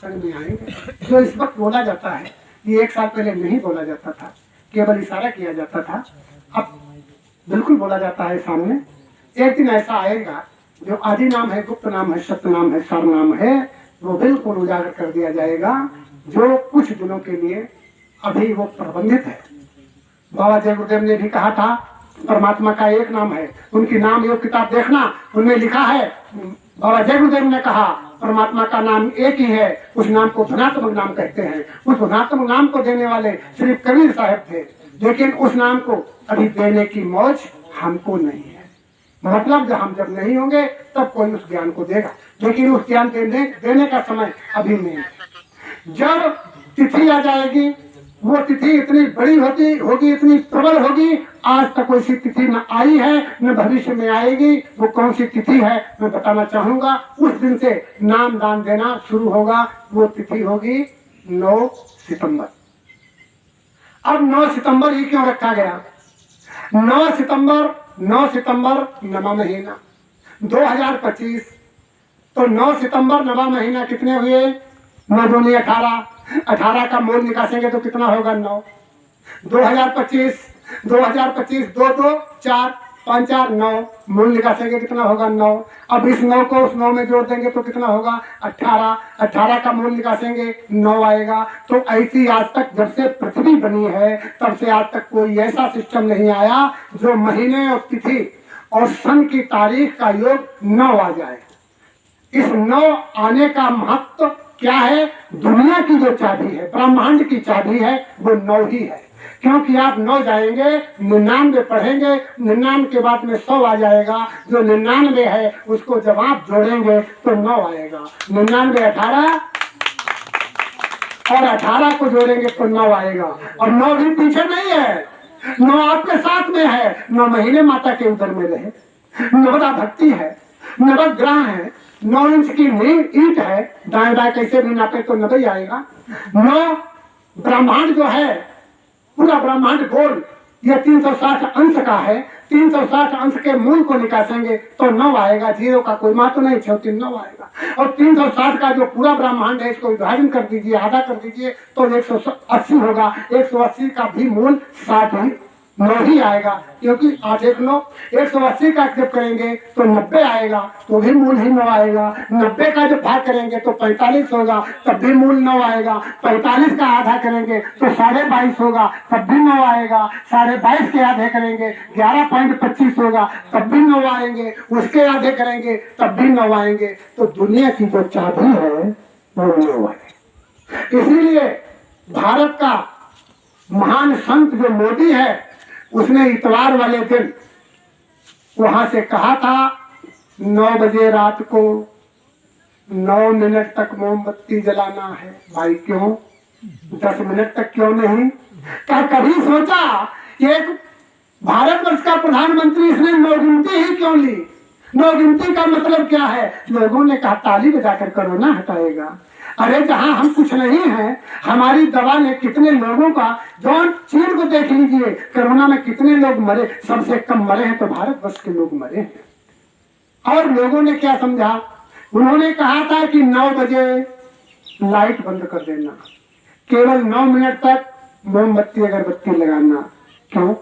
सत्संग में आएंगे। जो इस वक्त बोला जाता है ये 1 साल पहले नहीं बोला जाता था, केवल इशारा किया जाता था, अब बिल्कुल बोला जाता है सामने। एक दिन ऐसा आएगा जो आदि नाम है, गुप्त नाम है, सत्य नाम है, सार नाम है, वो बिल्कुल उजागर कर दिया जाएगा, जो कुछ दिनों के लिए अभी वो प्रबंधित है। बाबा जय गुरुदेव ने भी कहा था परमात्मा का एक नाम है, उनकी नाम योग किताब देखना, उनमें लिखा है, बाबा जय गुरुदेव ने कहा परमात्मा का नाम एक ही है, उस नाम को धनात्मक नाम कहते हैं। उस धनात्मक नाम को देने वाले श्री कबीर साहब थे, लेकिन उस नाम को अभी देने की मौज हमको नहीं है। मतलब जब नहीं होंगे तब कोई उस ज्ञान को देगा, लेकिन उस ज्ञान देने का समय अभी नहीं है। जब तिथि आ जाएगी, वो तिथि इतनी बड़ी होगी, इतनी प्रबल होगी, आज तक कोई सी तिथि न आई है न भविष्य में आएगी। वो कौन सी तिथि है मैं बताना चाहूंगा। उस दिन से नाम दान देना शुरू होगा। वो तिथि होगी 9 सितंबर। अब 9 सितंबर ही क्यों रखा गया? 9 सितंबर नवा महीना 2025, तो 9 सितंबर नवा महीना कितने हुए? 9 दूनी 18, 18 का मूल निकालेंगे तो कितना होगा? 9। 2025 2 2 4 5 4 9, मूल निकालेंगे कितना होगा? 9। अब इस 9 को उस 9 में जोड़ देंगे तो कितना होगा? 18। 18 का मूल निकालेंगे 9 आएगा। तो ऐसी आज तक जब से पृथ्वी बनी है तब से आज तक कोई ऐसा सिस्टम नहीं आया जो महीने और तिथि और सन की तारीख का योग 9 आ जाए। इस 9 आने का महत्व क्या है? दुनिया की जो चाबी है, ब्रह्मांड की चाबी है, वो 9 ही है। क्योंकि आप 9 जाएंगे, 99 पढ़ेंगे, 99 के बाद में 100 आ जाएगा। जो 99 है उसको जब आप जोड़ेंगे तो 9 आएगा। 99 18 और 18 को जोड़ेंगे तो 9 आएगा। और 9 भी पीछे नहीं है, 9 आपके साथ में है। 9 महीने माता के उदर में रहे। नवदा भक्ति है, नवग्रह है, 9 इंच की ईंट है, दाएं बाएं कैसे भी नापे तो 90 आएगा। 9 ब्रह्मांड जो है, पूरा ब्रह्मांड गोल, यह 360 अंश का है। 360 अंश के मूल को निकालेंगे तो 9 आएगा। 0 का कोई महत्व नहीं, 6 9 आएगा। और 360 का जो पूरा ब्रह्मांड है इसको विभाजन कर दीजिए, आधा कर दीजिए तो 180 होगा। 180 का भी मूल 60 9 ही आएगा, क्योंकि 8 1 9। 180 का जब करेंगे तो 90 आएगा, तो भी मूल ही 9 आएगा। 90 का जब भाग करेंगे तो 45 होगा, तब भी मूल 9 आएगा। 45 का आधा करेंगे तो 22.5 होगा, तब भी 9 आएगा। 22.5 के आधे करेंगे 11.25 होगा, तब भी 9 आएंगे। उसके आधे करेंगे तब भी 9 आएंगे। तो दुनिया की जो चाबी है वो 9 है। इसीलिए भारत का महान संत जो मोदी है, उसने इतवार वाले दिन वहां से कहा था 9 बजे रात को 9 मिनट तक मोमबत्ती जलाना है। भाई क्यों 10 मिनट तक क्यों नहीं? क्या कभी सोचा एक भारतवर्ष का प्रधानमंत्री इसने 9 गिनती ही क्यों ली? 9 गिनती का मतलब क्या है? लोगों ने कहा ताली बजाकर कोरोना हटाएगा। अरे जहां हम कुछ नहीं है, हमारी दवा ने कितने लोगों का, जॉन चीन को देख लीजिए, कोरोना में कितने लोग मरे, सबसे कम मरे हैं तो भारतवर्ष के लोग मरे हैं। और लोगों ने क्या समझा? उन्होंने कहा था कि 9 बजे लाइट बंद कर देना, केवल 9 मिनट तक मोमबत्ती अगरबत्ती लगाना। क्यों?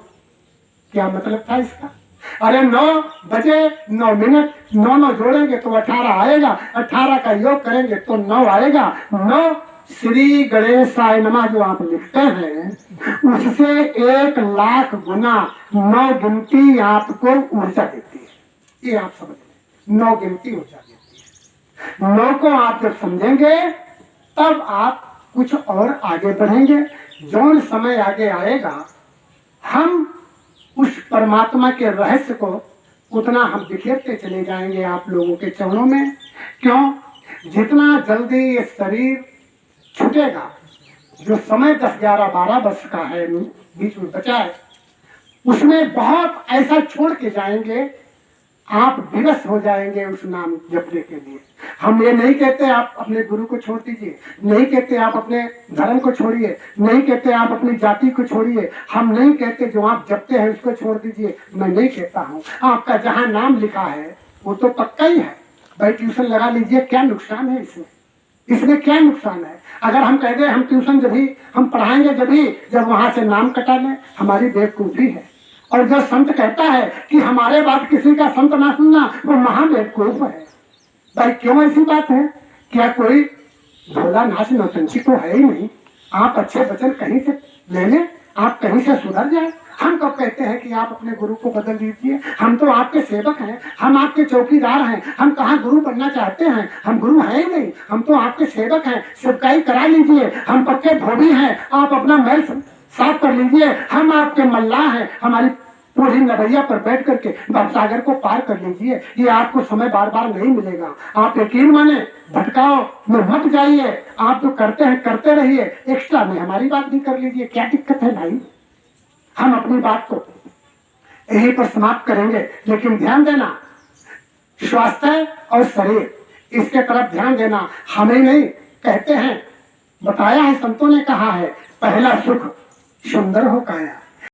क्या मतलब था इसका? अरे 9 बजे 9 मिनट 9 जोड़ेंगे तो 18 आएगा। 18 का योग करेंगे तो 9 आएगा। 9 श्री गणेशाय नमः जो आप लिखते हैं, उससे 1 लाख गुना 9 गिनती आपको ऊर्जा देती है। ये आप समझ लें, 9 गिनती ऊर्जा देती है। 9 को आप जब समझेंगे तब आप कुछ और आगे बढ़ेंगे। जो समय आगे आएगा हम उस परमात्मा के रहस्य को उतना हम बिखेरते चले जाएंगे आप लोगों के चरणों में। क्यों? जितना जल्दी ये शरीर छूटेगा, जो समय 10 11 12 वर्ष का है बीच में बचा है, उसमें बहुत ऐसा छोड़ के जाएंगे, आप विवश हो जाएंगे उस नाम जपने के लिए। हम ये नहीं कहते आप अपने गुरु को छोड़ दीजिए, नहीं कहते आप अपने धर्म को छोड़िए, नहीं कहते आप अपनी जाति को छोड़िए, हम नहीं कहते जो आप जपते हैं उसको छोड़ दीजिए। मैं नहीं कहता हूँ, आपका जहाँ नाम लिखा है वो तो पक्का ही है। भाई ट्यूशन लगा लीजिए, क्या नुकसान है इसमें? इसमें क्या नुकसान है? अगर हम कह दें हम ट्यूशन जब भी हम पढ़ाएंगे जब वहां से नाम कटा लें, हमारी बेवकूफी है। और जब संत कहता है कि हमारे बाद किसी का संत ना सुनना, वो महा बेवकूफ है। भाई क्यों ऐसी बात है? क्या कोई भोला नाच नौटंकी तो है ही नहीं। आप अच्छे वचन कहीं से ले लें, आप कहीं से सुधर जाए। हम कब कहते हैं कि आप अपने गुरु को बदल दीजिए? हम तो आपके सेवक हैं, हम आपके चौकीदार हैं। हम कहाँ गुरु बनना चाहते हैं? हम गुरु हैं ही नहीं, हम तो आपके सेवक हैं। सेवकाई करा लीजिए। हम पक्के धोबी हैं, आप अपना महल साफ कर लीजिए। हम आपके मल्लाह हैं, हमारी पूरी नदैया पर बैठ करके भवसागर को पार कर लीजिए। ये आपको समय बार बार नहीं मिलेगा। आप यकीन माने, भटकाओ में मत जाइए। आप जो करते हैं करते रहिए, एक्स्ट्रा में हमारी बात भी कर लीजिए। क्या दिक्कत है भाई? हम अपनी बात को यहीं पर समाप्त करेंगे। लेकिन ध्यान देना, स्वास्थ्य और शरीर इसके तरफ ध्यान देना। हमें नहीं कहते हैं, बताया है, संतों ने कहा है, पहला सुख सुंदर हो काया।